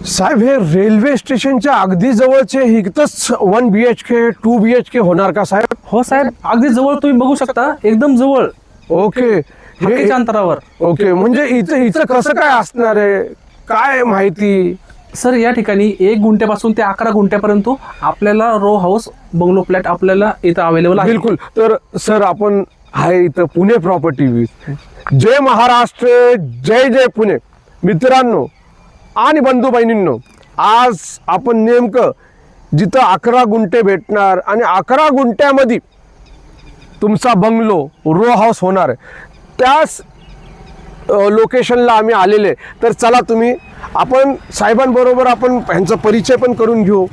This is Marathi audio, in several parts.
साहेब, हे रेल्वे स्टेशनच्या अगदी जवळचे इथंच 1 BHK 2 BHK होणार का साहेब? हो साहेब, अगदी जवळ तुम्ही बघू शकता, एकदम जवळ. ओके, हाकेच्या अंतरावर. ओके, म्हणजे इथं इथं कसं काय असणार आहे, काय माहिती? सर, या ठिकाणी 1 गुंठ्यापासून ते 11 गुंठ्यापर्यंत आपल्याला रो हाऊस बंगलो फ्लॅट आपल्याला इथं अवेलेबल आहे. बिलकुल. तर सर, आपण आहे इथं पुणे प्रॉपर्टी वीज. जय महाराष्ट्र, जय जय पुणे. मित्रांनो आणि बंधू बहिणींनो, आज आपण नेमकं जिथं 11 गुंठे भेटणार आणि 11 गुंठ्यामध्ये तुमचा बंगलो रो हाऊस होणार आहे, त्याच लोकेशनला आम्ही आलेले. तर चला, आपण साहेबांबरोबर आपण ह्यांचा परिचय पण करून घेऊ.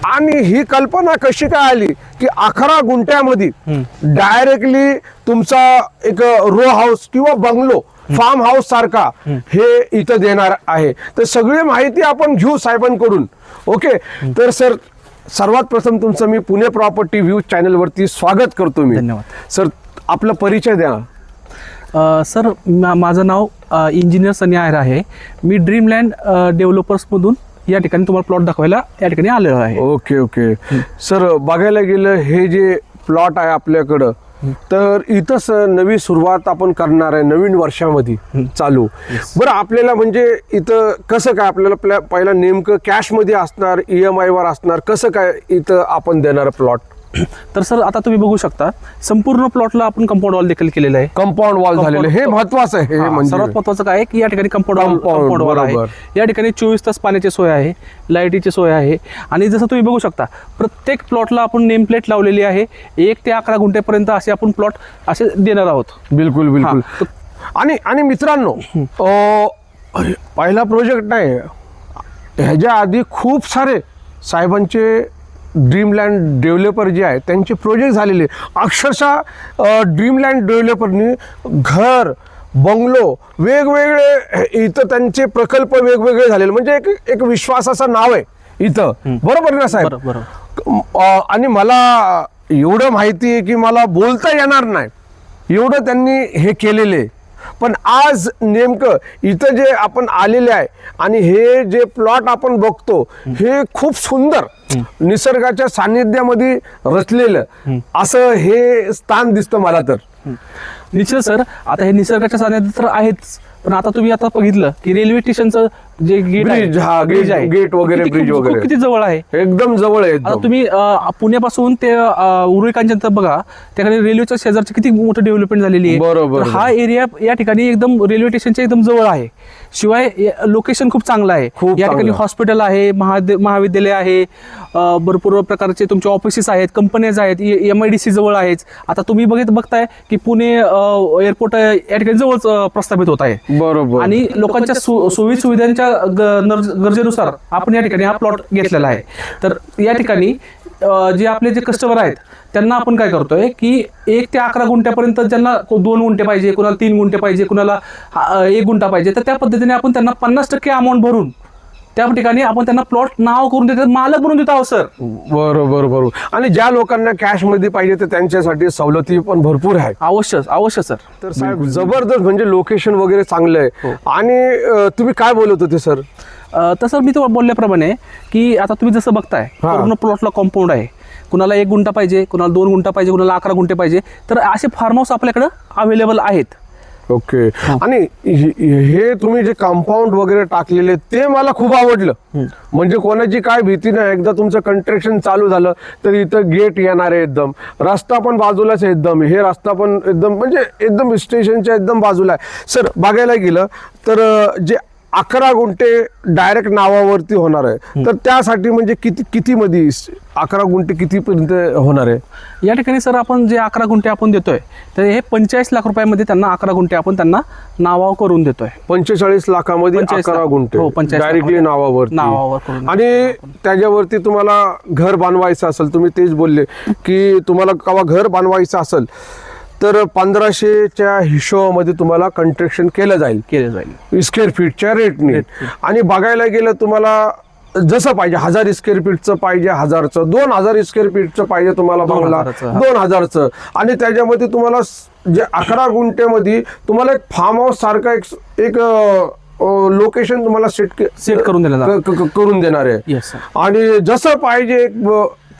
आणि ही कल्पना कशी काय आली की 11 गुंठ्यामध्ये डायरेक्टली तुमचा एक रो हाऊस किंवा बंगलो फार्म हाऊस सारखा हे इथं देणार आहे. तर सगळी माहिती आपण घेऊ साहेबांकडून. ओके, तर सर, सर्वात प्रथम तुमचं मी पुणे प्रॉपर्टी व्ह्यूज चॅनलवरती स्वागत करतो. मी धन्यवाद सर. आपला परिचय द्या. सर, माझं नाव इंजिनियर सनी आहेर आहे. मी ड्रीमलँड डेव्हलपर्समधून या ठिकाणी तुम्हाला प्लॉट दाखवायला या ठिकाणी आलेलो आहे. Okay okay. सर, बघायला गेलं हे जे प्लॉट आहे आपल्याकडं, तर इथंच नवी सुरुवात आपण करणार आहे नवीन वर्षामध्ये चालू. बरं, आपल्याला म्हणजे इथं कसं काय, आपल्याला पहिला नेमकं कॅशमध्ये असणार, EMI वर असणार, कसं काय इथं आपण देणार प्लॉट? तर सर, आता तुम्ही बघू शकता, संपूर्ण प्लॉटला आपण कंपाऊंड वॉल देखील केलेलं आहे. कंपाऊंड वॉल झालेलं, हे महत्वाचं आहे. हे म्हणजे सर्वात महत्वाचं काय आहे की या ठिकाणी कंपाऊंड वॉल आहे. या ठिकाणी 24 तास पाण्याची सोय आहे, लाईटीची सोय आहे. आणि जसं तुम्ही बघू शकता, प्रत्येक प्लॉटला आपण नेम प्लेट लावलेली आहे. 1 ते 11 गुंठेपर्यंत असे आपण प्लॉट असे देणार आहोत. बिलकुल बिलकुल. आणि मित्रांनो, पहिला प्रोजेक्ट नाही, ह्याच्या आधी खूप सारे साहेबांचे ड्रीमलँड डेव्हलपर जे आहे त्यांचे प्रोजेक्ट झालेले. अक्षरशः ड्रीमलँड डेव्हलपरनी घर, बंगलो वेगवेगळे इथं त्यांचे प्रकल्प वेगवेगळे झालेले. म्हणजे एक विश्वासाचं नाव आहे इथं. बरोबर ना साहेब? आणि मला एवढं माहिती आहे की मला बोलता येणार नाही एवढं त्यांनी हे केलेले. पण आज नेमकं इथं जे आपण आलेले आहे आणि हे जे प्लॉट आपण बघतो, हे खूप सुंदर निसर्गाच्या सानिध्यामध्ये रचलेलं असं हे स्थान दिसतं मला. तर निश्चित सर, आता हे निसर्गाच्या सानिध्यात तर आहेच, पण आता तुम्ही आता बघितलं की रेल्वे स्टेशनचं जे गेट आहे, गेट वगैरे, ब्रिज वगैरे किती जवळ आहे, एकदम जवळ आहे. आता तुम्ही पुण्यापासून ते उरुळी कांचनतर बघा, त्याकडे रेल्वेच्या शेजारची किती मोठं डेव्हलपमेंट झालेली आहे. बरोबर. हा एरिया या ठिकाणी एकदम रेल्वे स्टेशनच्या एकदम जवळ आहे. शिवाय लोकेशन खूप चांगलं आहे. या ठिकाणी हॉस्पिटल आहे, महाविद्यालय आहे, भरपूर प्रकारचे तुमचे ऑफिसेस आहेत, कंपन्याज आहेत, MIDC जवळ आहेच. आता तुम्ही बघताय की पुणे एअरपोर्ट या ठिकाणी जवळच प्रस्थापित होत आहे. बरोबर. आणि लोकांच्या सुविधांच्या गरजेनुसार आपण या ठिकाणी हा प्लॉट घेतलेला आहे. तर या ठिकाणी जे आपले जे कस्टमर आहेत त्यांना आपण काय करतोय की 1 ते 11 गुंठ्यापर्यंत, ज्यांना 2 गुंठे पाहिजे, कुणाला 3 गुंठे पाहिजे, कुणाला 1 गुंठा पाहिजे, तर त्या पद्धतीने आपण त्यांना 50% अमाऊंट भरून त्या ठिकाणी आपण त्यांना प्लॉट नाव करून देतो, मालक बनवून देतो. आहोत सर. बरोबर बरोबर. आणि ज्या लोकांना कॅश मध्ये पाहिजे तर त्यांच्यासाठी सवलती पण भरपूर आहे. अवश्य सर. तर साहेब, जबरदस्त, म्हणजे लोकेशन वगैरे चांगलं आहे. आणि तुम्ही काय बोलत होते सर? तसं मी तुम्हाला बोलल्याप्रमाणे की आता तुम्ही जसं बघताय, पूर्ण प्लॉटला कॉम्पाऊंड आहे. कुणाला 1 गुंठा पाहिजे, कुणाला 2 गुंठा पाहिजे, कुणाला 11 गुंठे पाहिजे, तर असे फार्म हाऊस आपल्याकडे अवेलेबल आहेत. ओके. आणि हे तुम्ही जे कंपाऊंड वगैरे टाकलेले ते मला खूप आवडलं. म्हणजे कोणाची काय भीती नाही. एकदा तुमचं कंस्ट्रक्शन चालू झालं तर इथं गेट येणार आहे, एकदम रस्ता पण बाजूलाच आहे, एकदम हे रस्ता पण एकदम म्हणजे एकदम स्टेशनच्या एकदम बाजूला आहे. सर, बघायला गेलं तर जे 11 गुंठे डायरेक्ट नावावरती होणार आहे, तर त्यासाठी म्हणजे किती मध्ये 11 गुंठे कितीपर्यंत होणार आहे? या ठिकाणी सर, आपण जे 11 गुंठे आपण देतोय, तर हे 45 लाख रुपयामध्ये त्यांना 11 गुंठे आपण त्यांना नावावर करून देतोय. 45 लाखामध्ये 11 गुंठे डायरेक्टली नावावर. आणि त्याच्यावरती तुम्हाला घर बांधवायचं असेल, तुम्ही तेच बोलले की तुम्हाला केव्हा घर बांधवायचं असेल तर 1500च्या हिशोबामध्ये तुम्हाला कंस्ट्रक्शन केलं जाईल स्क्वेअर फीटच्या रेटने. आणि बघायला गेलं तुम्हाला जसं पाहिजे, 1000 स्क्वेअर फीटचं पाहिजे 1000चं, 2000 स्क्वेअर फीटचं पाहिजे तुम्हाला बंगला 2000चं. आणि त्याच्यामध्ये तुम्हाला जे 11 गुंठेमध्ये तुम्हाला एक फार्म हाऊस सारखा एक लोकेशन तुम्हाला सेट करून दिलं जातं. करून देणार आहे येस सर. आणि जसं पाहिजे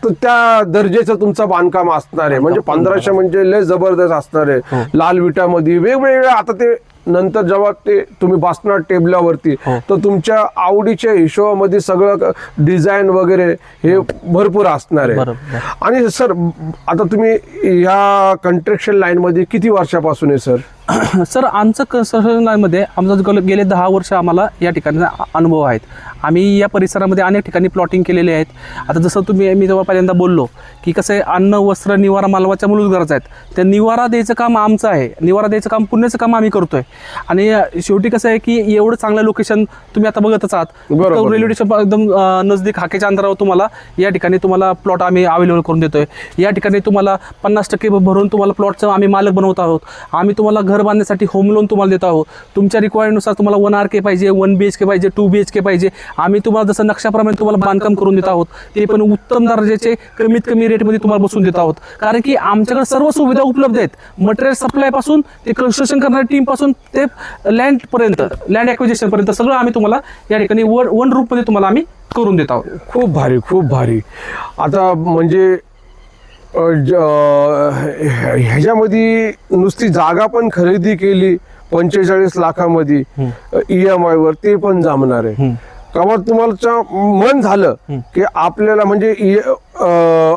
तर त्या दर्जेचं तुमचं बांधकाम असणार आहे. म्हणजे 1500 म्हणजे लय जबरदस्त असणार आहे. लाल विटामध्ये वेगवेगळे. आता ते नंतर जेव्हा ते तुम्ही बसणार टेबलावरती तर तुमच्या आवडीच्या हिशोबामध्ये सगळं डिझाईन वगैरे हे भरपूर असणार आहे. आणि सर आता तुम्ही या कंस्ट्रक्शन लाईन मध्ये किती वर्षापासून आहे सर? सर आमचं कन्स्ट्रक्शन लाईनमध्ये आमचं गेले 10 वर्ष आम्हाला या ठिकाणी अनुभव आहेत. आम्ही या परिसरामध्ये अनेक ठिकाणी प्लॉटिंग केलेले आहेत. आता जसं मी जेव्हा पहिल्यांदा बोललो की कसं आहे, अन्न वस्त्र निवारा मानवाच्या मूलभूत गरजा आहेत. त्या निवारा द्यायचं काम आमचं आहे. निवारा द्यायचं काम पुण्याचं काम आम्ही करतोय. आणि शेवटी कसं आहे की एवढं चांगलं लोकेशन तुम्ही आता बघतच आहात. रेल्वे स्टेशन एकदम नजदीक हाकेच्या अंतरावर तुम्हाला या ठिकाणी तुम्हाला प्लॉट आम्ही अवेलेबल करून देतोय. या ठिकाणी तुम्हाला 50% भरून तुम्हाला प्लॉटचं आम्ही मालक बनवत आहोत. आम्ही तुम्हाला घर बांधण्यासाठी होम लोन तुम्हाला देत आहोत. तुमच्या रिक्वायरनुसार तुम्हाला 1 RK पाहिजे, 1 BHK पाहिजे, 2 BHK पाहिजे, आम्ही तुम्हाला जसं नक्षाप्रमाणे तुम्हाला बांधकाम करून देत आहोत. ते पण उत्तम दर्जाचे कमीत कमी रेटमध्ये तुम्हाला बसून देत आहोत. कारण की आमच्याकडे सर्व सुविधा उपलब्ध आहेत. मटेरियल सप्लाय पासून ते कन्स्ट्रक्शन करणाऱ्या टीम पासून ते लँड पर्यंत, लँड ॲक्विजिशन पर्यंत सगळं आम्ही तुम्हाला या ठिकाणी वन रूपमध्ये तुम्हाला आम्ही करून देत आहोत. खूप भारी, खूप भारी. आता म्हणजे ह्याच्यामध्ये नुसती जागा पण खरेदी केली 45 लाखामध्ये EMI वर, ते पण जमणार आहे. कवा तुम्हाला मन झालं की आपल्याला म्हणजे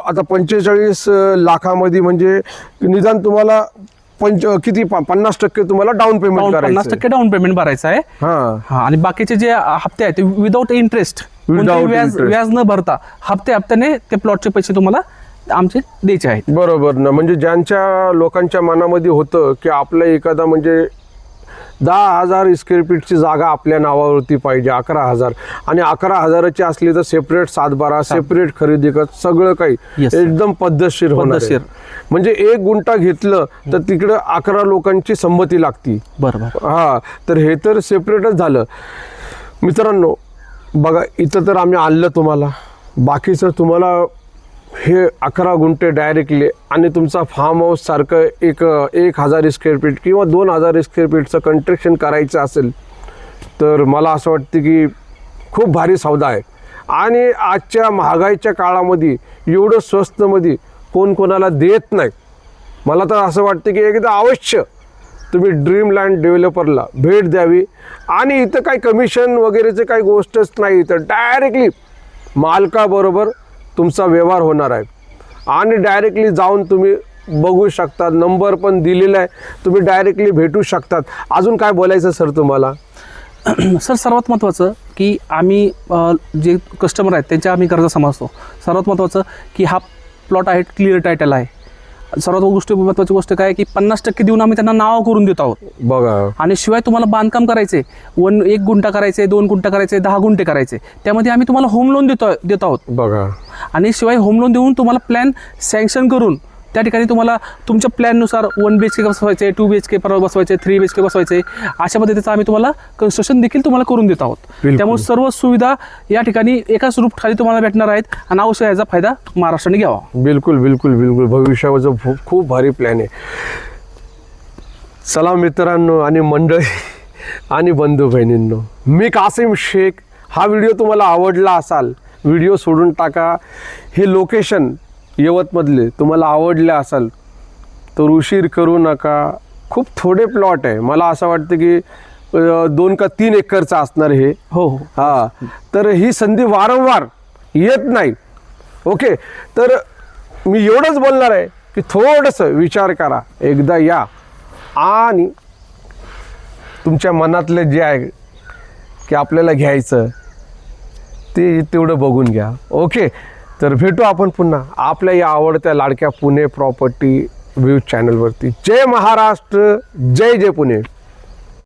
आता 45 लाखामध्ये म्हणजे निदान तुम्हाला किती 50% तुम्हाला डाऊन पेमेंट करायचं, 50% डाऊन पेमेंट भरायचं आहे. आणि बाकीचे जे हप्ते आहेत ते विदाऊट इंटरेस्ट, व्याज न भरता हप्त्याने ते प्लॉटचे पैसे तुम्हाला आमचे द्यायचे आहेत. बरोबर ना. म्हणजे ज्यांच्या लोकांच्या मनामध्ये होतं की आपलं एखादा म्हणजे 10,000 स्क्वेअर फीटची जागा आपल्या नावावरती पाहिजे, 11,000, आणि 11,000ची असली तर सेपरेट 7-12 सेपरेट खरेदी करत सगळं काही एकदम पद्धतशीर होणार. म्हणजे 1 गुंठा घेतलं तर तिकडं 11 लोकांची संमती लागती. बरोबर. तर हे तर सेपरेटच झालं. मित्रांनो बघा, इथं तर आम्ही आणलं तुम्हाला, बाकीचं तुम्हाला हे 11 गुंठे डायरेक्टली आणि तुमचा फार्म हाऊस सारखं 1,000 स्क्वेअर फीट किंवा 2,000 स्क्वेअर फीटचं कंस्ट्रक्शन करायचं असेल तर मला असं वाटतं की खूप भारी सौदा आहे. आणि आजच्या महागाईच्या काळामध्ये एवढं स्वस्तमध्ये कोण कोणाला देत नाही. मला तर असं वाटतं की एकदा अवश्य तुम्ही ड्रीमलँड डेव्हलपरला भेट द्यावी. आणि इथं काही कमिशन वगैरेचं काही गोष्टच नाही, तर डायरेक्टली मालकाबरोबर तुमचा व्यवहार होणार आहे. आणि डायरेक्टली जाऊन तुम्ही बघू शकता, नंबर पण दिलेला आहे, तुम्ही डायरेक्टली भेटू शकतात. अजून काय बोलायचं सर तुम्हाला? सर सर्वात महत्त्वाचं की आम्ही जे कस्टमर आहेत त्यांच्या आम्ही गरजा समजतो. सर्वात महत्त्वाचं की हा प्लॉट आहे, क्लिअर टायटल आहे. सर्वात महत्त्वाची गोष्ट काय की 50% देऊन आम्ही त्यांना नाव करून देत आहोत. बघा. आणि शिवाय तुम्हाला बांधकाम करायचे 1 गुंठा करायचे, 2 गुंठा करायचे, 10 गुंठे करायचे, त्यामध्ये आम्ही तुम्हाला होम लोन देत आहोत. बघा. आणि शिवाय होम लोन देऊन तुम्हाला प्लॅन सँक्शन करून त्या ठिकाणी तुम्हाला तुमच्या प्लॅननुसार 1 BHK बसवायचे, 2 BHK बसवायचे, 3 BHK बसवायचे, अशा पद्धतीचं आम्ही तुम्हाला कन्स्ट्रक्शन देखील तुम्हाला करून देत आहोत. त्यामुळे सर्व सुविधा या ठिकाणी एकाच रूप खाली तुम्हाला भेटणार आहेत आणि अवश्य याचा फायदा महाराष्ट्राने घ्यावा. बिलकुल बिलकुल बिलकुल. भविष्याचं खूप भारी प्लॅन आहे. चला मित्रांनो आणि मंडळी आणि बंधू बहिणींनो, मी कासिम शेख. हा व्हिडिओ तुम्हाला आवडला असाल, व्हिडिओ सोडून टाका. हे लोकेशन यवतमधले तुम्हाला आवडले असाल तर उशीर करू नका. खूप थोडे प्लॉट आहे, मला असं वाटतं की 2 का 3 एकरचा असणार हे. हो. तर ही संधी वारंवार येत नाही. ओके, तर मी एवढंच बोलणार आहे की थोडंसं विचार करा, एकदा या आणि तुमच्या मनातलं जे आहे की आपल्याला घ्यायचं ते तेवढं बघून घ्या. ओके, तर भेटू आपण पुन्हा आपल्या या आवडत्या लाडक्या पुणे प्रॉपर्टी व्ह्यूज चॅनलवरती. जय महाराष्ट्र, जय जय पुणे.